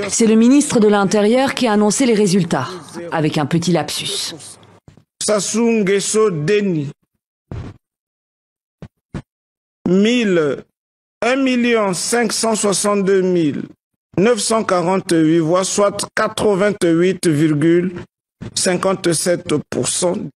C'est le ministre de l'Intérieur qui a annoncé les résultats, avec un petit lapsus. Sassou Nguesso Deni, 1 562 948 voix, soit 88,57%.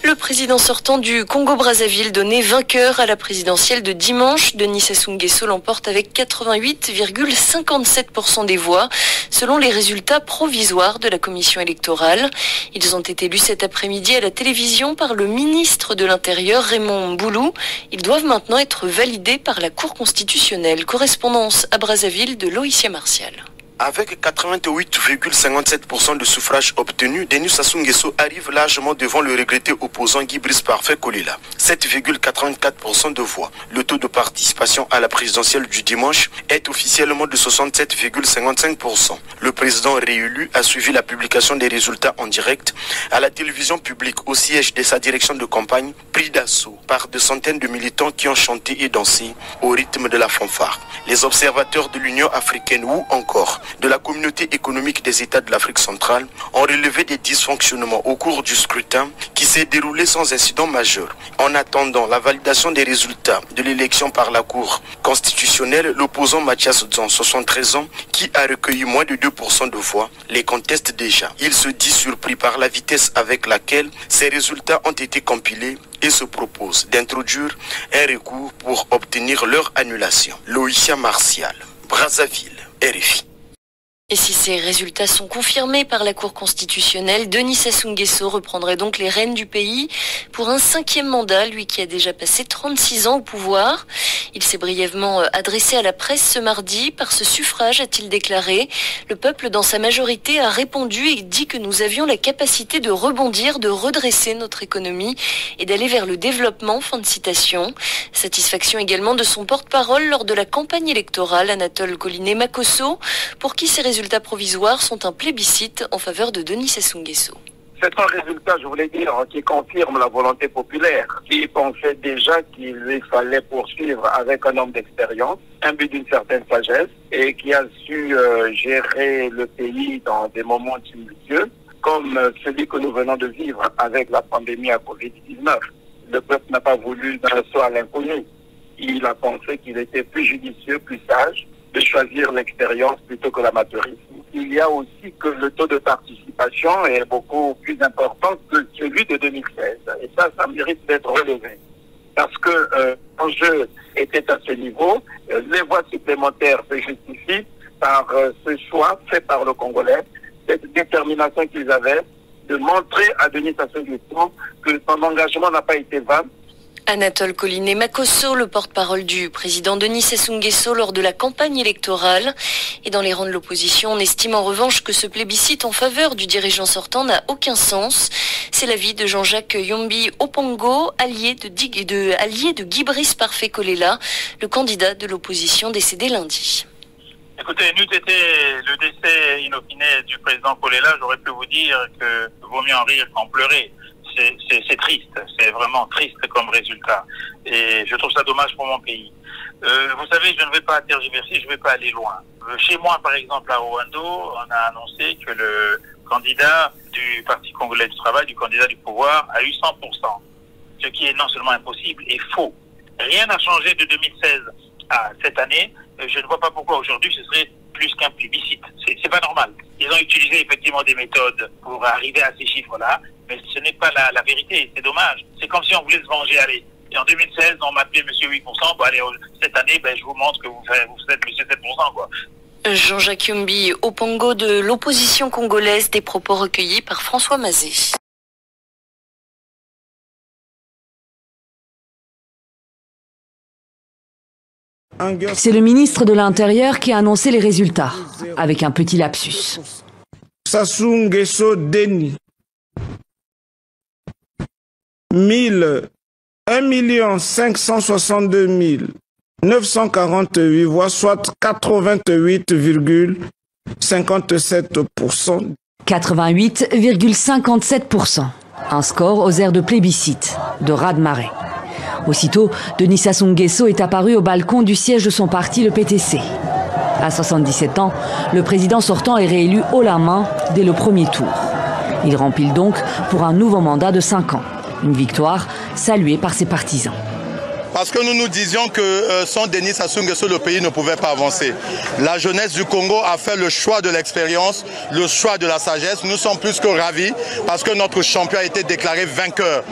Le président sortant du Congo-Brazzaville, donné vainqueur à la présidentielle de dimanche, Denis Sassou Nguesso l'emporte avec 88,57% des voix, selon les résultats provisoires de la commission électorale. Ils ont été lus cet après-midi à la télévision par le ministre de l'Intérieur, Raymond Mboulou. Ils doivent maintenant être validés par la Cour constitutionnelle. Correspondance à Brazzaville de Loïcia Martial. Avec 88,57% de suffrages obtenus, Denis Sassou Nguesso arrive largement devant le regretté opposant Guy Brice Parfait Kolela. 7,84% de voix. Le taux de participation à la présidentielle du dimanche est officiellement de 67,55%. Le président réélu a suivi la publication des résultats en direct à la télévision publique au siège de sa direction de campagne, pris d'assaut par de centaines de militants qui ont chanté et dansé au rythme de la fanfare. Les observateurs de l'Union africaine ou encore de la communauté économique des États de l'Afrique centrale ont relevé des dysfonctionnements au cours du scrutin qui s'est déroulé sans incident majeur. En attendant la validation des résultats de l'élection par la Cour constitutionnelle, l'opposant Mathias Dzon, 73 ans, qui a recueilli moins de 2% de voix, les conteste déjà. Il se dit surpris par la vitesse avec laquelle ces résultats ont été compilés et se propose d'introduire un recours pour obtenir leur annulation. Loïcia Martial, Brazzaville, RFI. Et si ces résultats sont confirmés par la Cour constitutionnelle, Denis Sassou Nguesso reprendrait donc les rênes du pays pour un 5e mandat, lui qui a déjà passé 36 ans au pouvoir. Il s'est brièvement adressé à la presse ce mardi. Par ce suffrage, a-t-il déclaré, le peuple dans sa majorité a répondu et dit que nous avions la capacité de rebondir, de redresser notre économie et d'aller vers le développement. Fin de citation. Satisfaction également de son porte-parole lors de la campagne électorale, Anatole Collinet-Makosso, pour qui ces résultats provisoires sont un plébiscite en faveur de Denis Sassou Nguesso. C'est un résultat, je voulais dire, qui confirme la volonté populaire, qui pensait déjà qu'il lui fallait poursuivre avec un homme d'expérience, un but d'une certaine sagesse, et qui a su gérer le pays dans des moments tumultueux, comme celui que nous venons de vivre avec la pandémie à Covid-19. Le peuple n'a pas voulu d'un saut à l'inconnu. Il a pensé qu'il était plus judicieux, plus sage, de choisir l'expérience plutôt que l'amateurisme. Il y a aussi que le taux de participation est beaucoup plus important que celui de 2016. Et ça mérite d'être relevé. Parce que l'enjeu était à ce niveau. Les voix supplémentaires se justifient par ce choix fait par le Congolais, cette détermination qu'ils avaient de montrer à Denis Sassou Nguesso que son engagement n'a pas été vain. Anatole Collinet-Makosso, le porte-parole du président Denis Sassou Nguesso lors de la campagne électorale. Et dans les rangs de l'opposition, on estime en revanche que ce plébiscite en faveur du dirigeant sortant n'a aucun sens. C'est l'avis de Jean-Jacques Yombi Opongo, allié de Guy Brice Parfait Kolela, le candidat de l'opposition décédé lundi. Écoutez, n'eût été le décès inopiné du président Kolela, j'aurais pu vous dire que vaut mieux en rire qu'en pleurer. C'est triste, c'est vraiment triste comme résultat. Et je trouve ça dommage pour mon pays. Vous savez, je ne vais pas tergiverser, je ne vais pas aller loin. Chez moi, par exemple, à Rwanda, on a annoncé que le candidat du Parti congolais du travail, du candidat du pouvoir, a eu 100%. Ce qui est non seulement impossible et faux. Rien n'a changé de 2016 à cette année. Je ne vois pas pourquoi aujourd'hui ce serait plus qu'un plébiscite. C'est pas normal. Ils ont utilisé effectivement des méthodes pour arriver à ces chiffres-là, mais ce n'est pas la vérité. C'est dommage. C'est comme si on voulait se venger. Allez, et en 2016, on m'appelait monsieur 8%. Bon, allez, cette année, je vous montre que vous êtes monsieur 7%, quoi. Jean-Jacques Yombi Opongo de l'opposition congolaise, des propos recueillis par François Mazet. C'est le ministre de l'Intérieur qui a annoncé les résultats, avec un petit lapsus. Sassou Nguesso Deni, 1 562 948 voix, soit 88,57%. 88,57%. Un score aux airs de plébiscite, de raz-de-marée. Aussitôt, Denis Sassou Nguesso est apparu au balcon du siège de son parti, le PTC. À 77 ans, le président sortant est réélu haut la main dès le premier tour. Il rempile donc pour un nouveau mandat de 5 ans. Une victoire saluée par ses partisans. Parce que nous nous disions que sans Denis Sassou Nguesso, le pays ne pouvait pas avancer. La jeunesse du Congo a fait le choix de l'expérience, le choix de la sagesse. Nous sommes plus que ravis parce que notre champion a été déclaré vainqueur.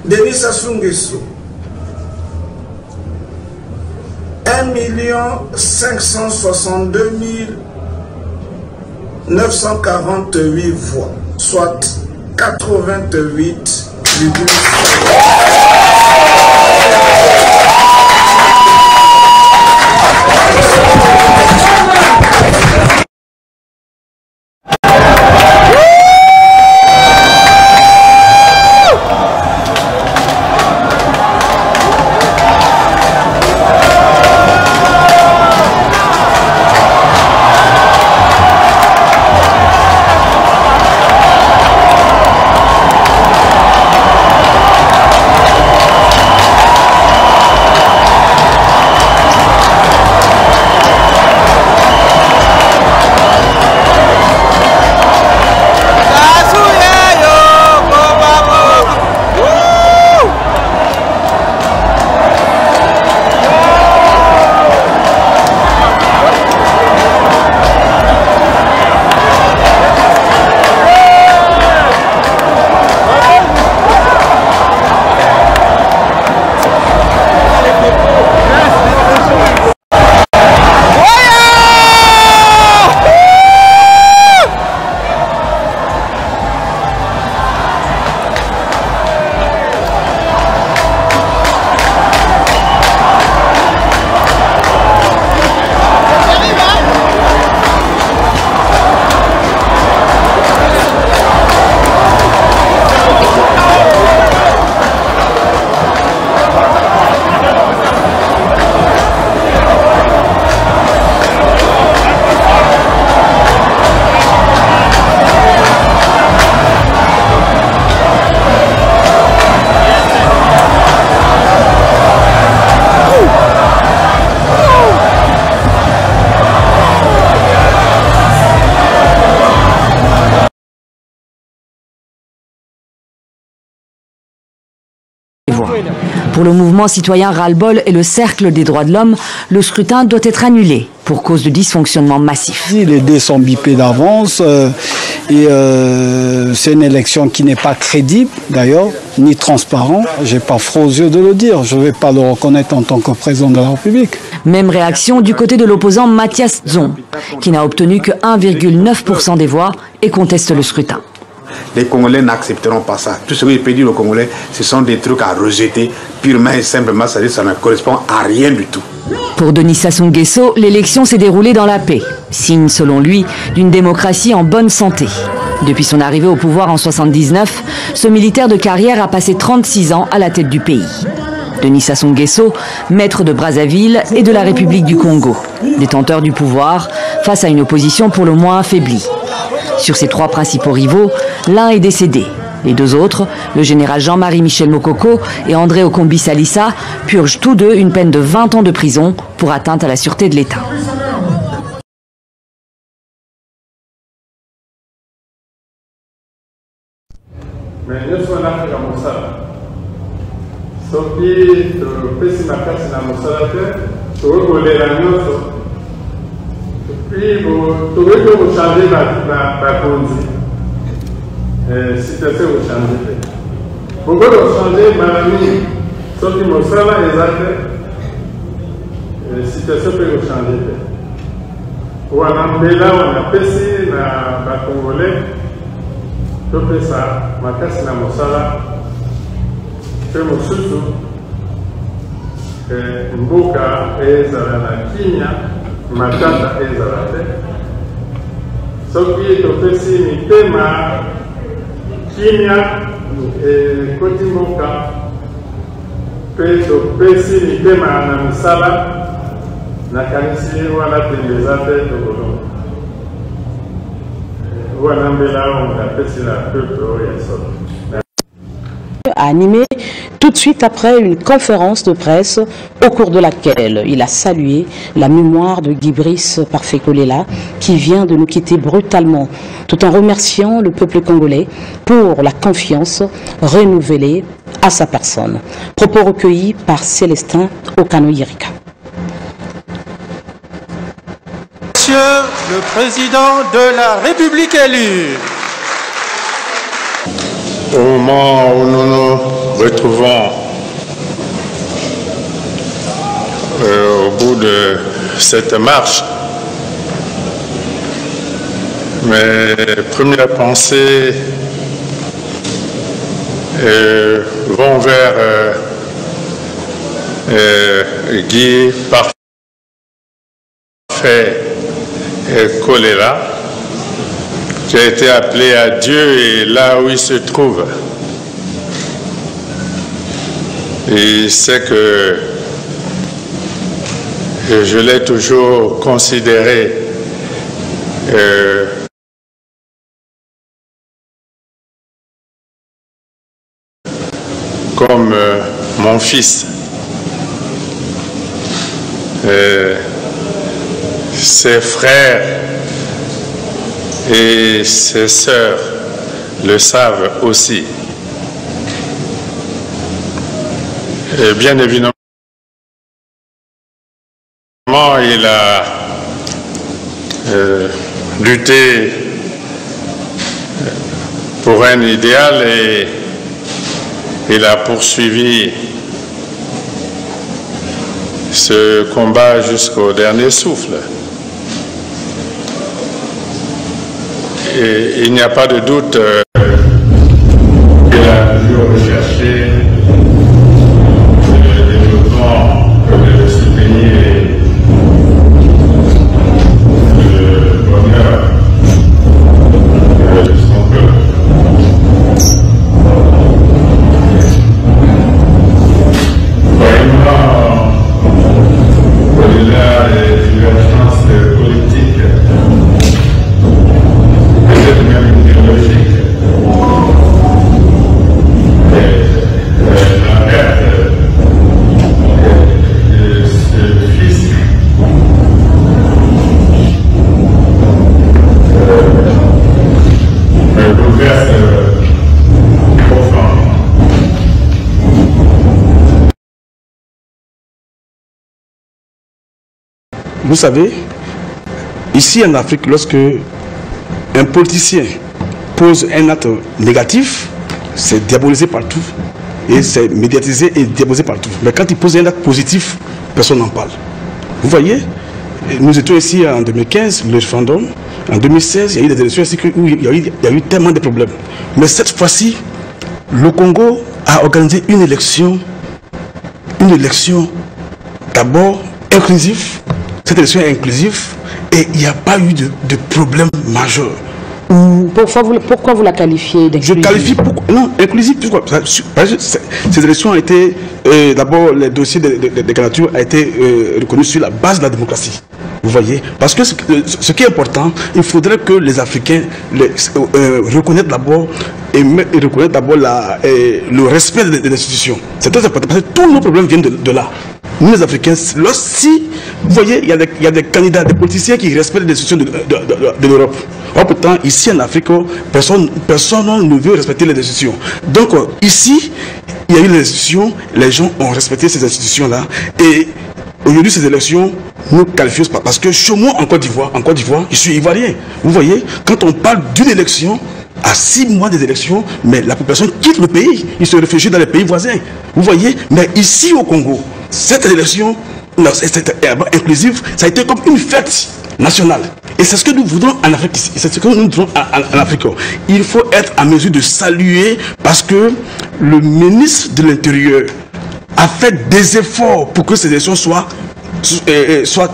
Denis Sassou Nguesso, 1 562 948 voix, soit 88,5%. Pour le mouvement citoyen Ras-le-Bol et le Cercle des droits de l'homme, le scrutin doit être annulé pour cause de dysfonctionnement massif. Les dés sont bipés d'avance et c'est une élection qui n'est pas crédible d'ailleurs, ni transparente. J'ai pas froid aux yeux de le dire, je ne vais pas le reconnaître en tant que président de la République. Même réaction du côté de l'opposant Mathias Zon, qui n'a obtenu que 1,9% des voix et conteste le scrutin. Les Congolais n'accepteront pas ça. Tout ce que je peux dire aux Congolais, ce sont des trucs à rejeter purement et simplement, c'est-à-dire que ça ne correspond à rien du tout. Pour Denis Sassou Nguesso, l'élection s'est déroulée dans la paix, signe selon lui d'une démocratie en bonne santé. Depuis son arrivée au pouvoir en 1979, ce militaire de carrière a passé 36 ans à la tête du pays. Denis Sassou Nguesso, maître de Brazzaville et de la République du Congo, détenteur du pouvoir face à une opposition pour le moins affaiblie. Sur ses trois principaux rivaux, l'un est décédé. Les deux autres, le général Jean-Marie Michel Mokoko et André Okombi Salissa, purgent tous deux une peine de 20 ans de prison pour atteinte à la sûreté de l'État. Puis, vous pouvez changer la conduite. Si tu fais, vous changez. Vous pouvez changer ma amie. Sauf que mon salaire est exact. Si tu fais, vous changez. Ou en Ambela, on a passé la Congolais. Je fais ça. Ma casse na mon salaire. Je fais mon sous-sous. Mboka et Zarana Kinya. Matata ezalate soki topesi mitema kimia ekoti mboka mpe topesi mitema na misala nakanisi wana tendeza te tokolo wana mbela on apesi la peuple oyo ya solo animé tout de suite après une conférence de presse au cours de laquelle il a salué la mémoire de Guy Brice Parfait Kolela qui vient de nous quitter brutalement, tout en remerciant le peuple congolais pour la confiance renouvelée à sa personne. Propos recueillis par Célestin Okano-Yirika. Monsieur le Président de la République élu, au moment où nous nous retrouvons au bout de cette marche, mes premières pensées vont vers Guy Parfait Kolela, qui a été appelé à Dieu et là où il se trouve. Et c'est que je l'ai toujours considéré comme mon fils. Ses frères et ses sœurs le savent aussi. Et bien évidemment, il a lutté pour un idéal et il a poursuivi ce combat jusqu'au dernier souffle. Et il n'y a pas de doute qu'il a toujours recherché le développement de ce pays et le bonheur de son peuple. Vraiment, au-delà des divergences politiques, peut-être même idéologiques, vous savez, ici en Afrique, lorsque un politicien pose un acte négatif, c'est diabolisé partout et c'est médiatisé et diabolisé partout. Mais quand il pose un acte positif, personne n'en parle. Vous voyez, nous étions ici en 2015, le référendum. En 2016, il y a eu des élections ici où il y a eu tellement de problèmes. Mais cette fois-ci, le Congo a organisé une élection d'abord inclusive. Cette élection est inclusive et il n'y a pas eu de problème majeur. Pourquoi vous la qualifiez d'inclusive? Je qualifie non, inclusive. Ces élections ont été, d'abord, les dossiers de candidature ont été reconnus sur la base de la démocratie. Vous voyez? Parce que ce qui est important, il faudrait que les Africains reconnaissent d'abord le respect des institutions. C'est très important parce que tous nos problèmes viennent de là. Nous les Africains, si vous voyez, il y a des candidats, des politiciens qui respectent les institutions de l'Europe. Or pourtant, ici en Afrique, personne ne veut respecter les institutions. Donc ici, il y a eu les institutions, les gens ont respecté ces institutions-là. Et aujourd'hui, ces élections nous qualifions parce que chez moi, en Côte d'Ivoire, je suis ivoirien. Vous voyez, quand on parle d'une élection, à 6 mois des élections, mais la population quitte le pays, ils se réfugient dans les pays voisins. Vous voyez, mais ici au Congo, cette élection inclusive, ça a été comme une fête nationale. Et c'est ce que nous voudrons en Afrique. C'est ce que nous voudrons en Afrique. Il faut être à mesure de saluer parce que le ministre de l'Intérieur a fait des efforts pour que ces élections soient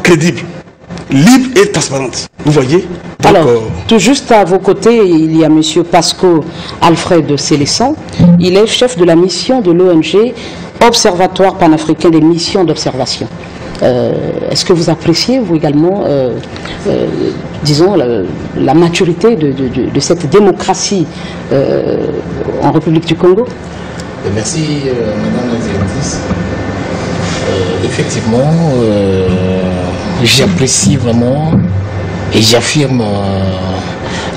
crédibles, libres et transparentes. Vous voyez? Donc, alors, tout juste à vos côtés, il y a M. Pasco Alfred Célessan. Il est chef de la mission de l'ONG Observatoire panafricain des missions d'observation. Est-ce que vous appréciez, vous également, disons, la maturité de cette démocratie en République du Congo? Merci, Madame la Directrice. Effectivement, j'apprécie vraiment et j'affirme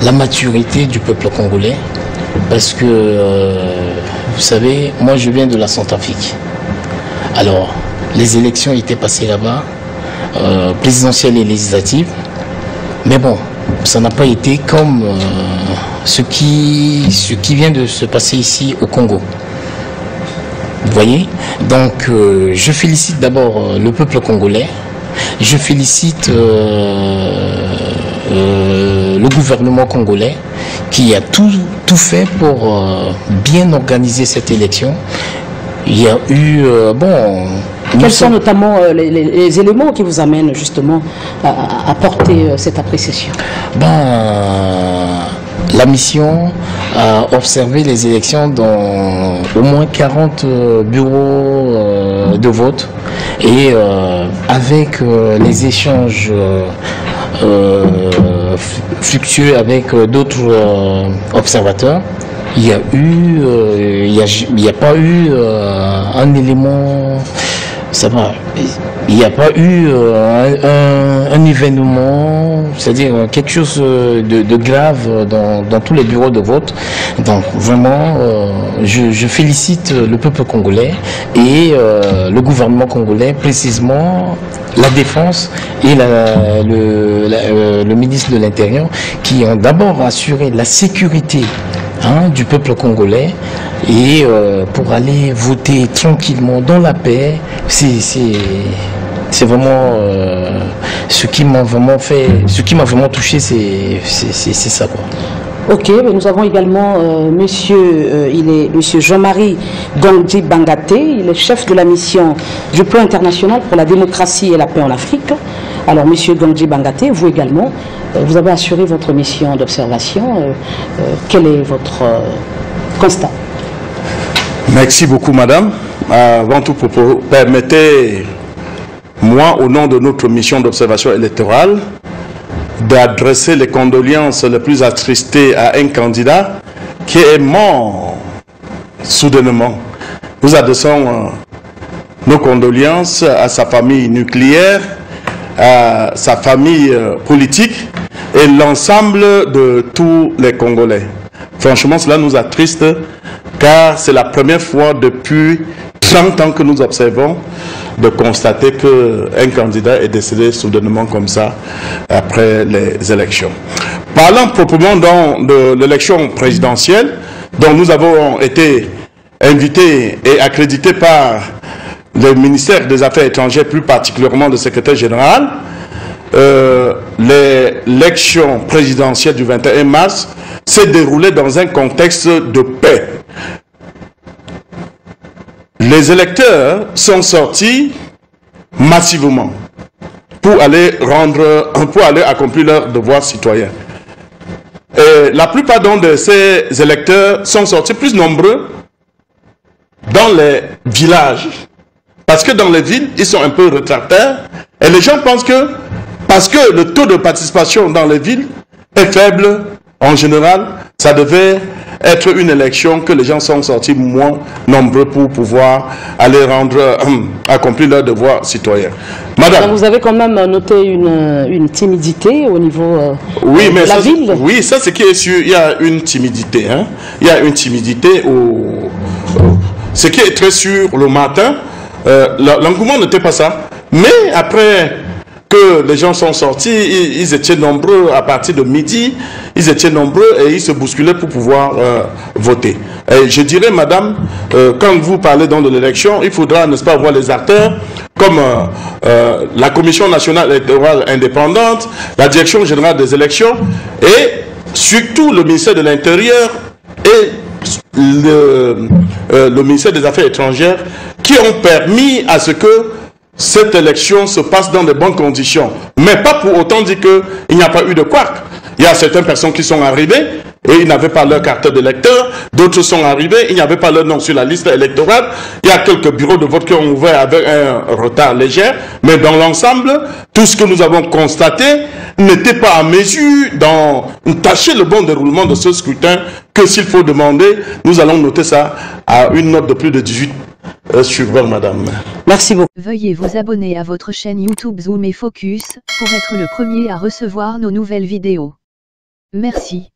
la maturité du peuple congolais parce que, vous savez, moi je viens de la Centrafrique. Alors, les élections étaient passées là-bas, présidentielles et législatives, mais bon, ça n'a pas été comme ce qui vient de se passer ici au Congo. Vous voyez? Donc, je félicite d'abord le peuple congolais, je félicite le gouvernement congolais qui a tout fait pour bien organiser cette élection. Il y a eu, quels sont notamment les éléments qui vous amènent justement à porter cette appréciation? La mission a observé les élections dans au moins 40 bureaux de vote et avec les échanges fluctueux avec d'autres observateurs, il y a pas eu un élément, ça va, il n'y a pas eu un événement, c'est-à-dire quelque chose de grave dans tous les bureaux de vote. Donc vraiment, je félicite le peuple congolais et le gouvernement congolais, précisément la défense et le ministre de l'Intérieur, qui ont d'abord assuré la sécurité du peuple congolais et pour aller voter tranquillement dans la paix. C'est vraiment ce qui m'a vraiment touché, c'est ça quoi. Ok, mais nous avons également monsieur Jean-Marie Gandji Bangaté, il est chef de la mission du plan international pour la démocratie et la paix en Afrique. Alors monsieur Gandji Bangaté, vous également, vous avez assuré votre mission d'observation. Quel est votre constat? Merci beaucoup madame. Avant tout, permettez-moi, au nom de notre mission d'observation électorale, d'adresser les condoléances les plus attristées à un candidat qui est mort soudainement. Nous adressons nos condoléances à sa famille nucléaire, à sa famille politique et l'ensemble de tous les Congolais. Franchement, cela nous attriste car c'est la première fois depuis 30 ans que nous observons de constater qu'un candidat est décédé soudainement comme ça après les élections. Parlant proprement de l'élection présidentielle, dont nous avons été invités et accrédités par le ministère des Affaires étrangères, plus particulièrement le secrétaire général, l'élection présidentielle du 21 mars s'est déroulée dans un contexte de paix. Les électeurs sont sortis massivement pour aller accomplir leur devoir citoyen. Et la plupart de ces électeurs sont sortis plus nombreux dans les villages. Parce que dans les villes, ils sont un peu réfractaires. Et les gens pensent que, parce que le taux de participation dans les villes est faible, en général, ça devait être une élection que les gens sont sortis moins nombreux pour pouvoir aller accomplir leur devoir citoyen. Madame. Vous avez quand même noté une timidité au niveau oui, de la ville. Oui, ça c'est qui est sûr. Il y a une timidité. Hein? Il y a une timidité. Ce qui est très sûr, le matin, l'engouement n'était pas ça. Mais après que les gens sont sortis, ils étaient nombreux à partir de midi, ils étaient nombreux et ils se bousculaient pour pouvoir voter. Et je dirais, madame, quand vous parlez de l'élection, il faudra, n'est-ce pas, voir les acteurs comme la Commission nationale électorale indépendante, la Direction générale des élections et surtout le ministère de l'Intérieur et le ministère des Affaires étrangères qui ont permis à ce que cette élection se passe dans de bonnes conditions. Mais pas pour autant dire qu'il n'y a pas eu de couac. Il y a certaines personnes qui sont arrivées et ils n'avaient pas leur carte d'électeur. D'autres sont arrivés, ils n'avaient pas leur nom sur la liste électorale. Il y a quelques bureaux de vote qui ont ouvert avec un retard léger. Mais dans l'ensemble, tout ce que nous avons constaté n'était pas à mesure d'entacher le bon déroulement de ce scrutin que s'il faut demander, nous allons noter ça à une note de plus de 18 sur 20, madame. Merci beaucoup. Veuillez vous abonner à votre chaîne YouTube Zoom et Focus pour être le premier à recevoir nos nouvelles vidéos. Merci.